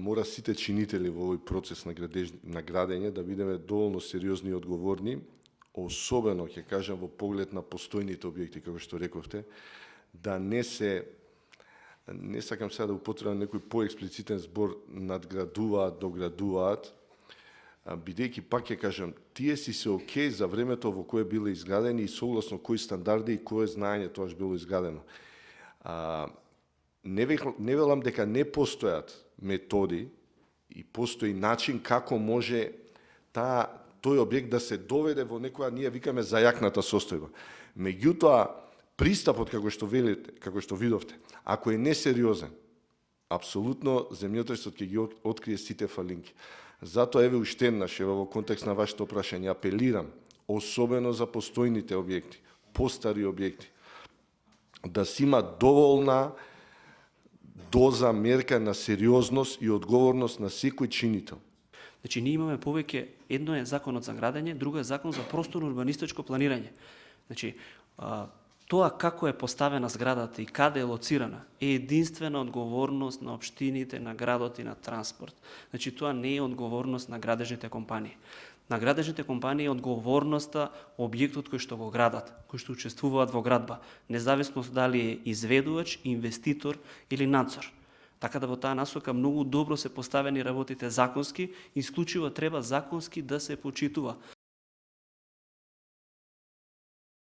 мора сите чинители во овој процес на градење да бидеме доволно сериозни и одговорни, особено ќе кажам во поглед на постојните објекти, како што рековте, да не сакам сега да употребам некој поексплицитен збор, надградуваат, доградуваат, бидејќи пак ќе кажам, тие си се окей за времето во кое биле изградени и согласно кои стандарди и кое знаење тоаш било изградено. Не велам дека не постојат методи и постои начин како може тој објект да се доведе во некоја, ние викаме, зајакната состојба. Меѓутоа, пристапот, како што видовте, ако е несериозен, апсолутно земјотресот ќе ги открие сите фалинки. Затоа еве уште еднаш, во контекст на вашето прашање, апелирам, особено за постојните објекти, постари објекти, да си има доволна доза мерка на сериозност и одговорност на секој чинител. Значи, ние имаме повеќе, едно е законот за градење, друго е закон за просторно-урбанистичко планирање. Значи, тоа како е поставена зградата и каде е лоцирана е единствена одговорност на општините, на градот и на транспорт. Значи, тоа не е одговорност на градежните компании. На градежните компании е одговорноста објектот кој што го градат, кои што учествуваат во градба, независно дали е изведувач, инвеститор или надзор. Така да во таа насока многу добро се поставени работите законски, исклучиво треба законски да се почитува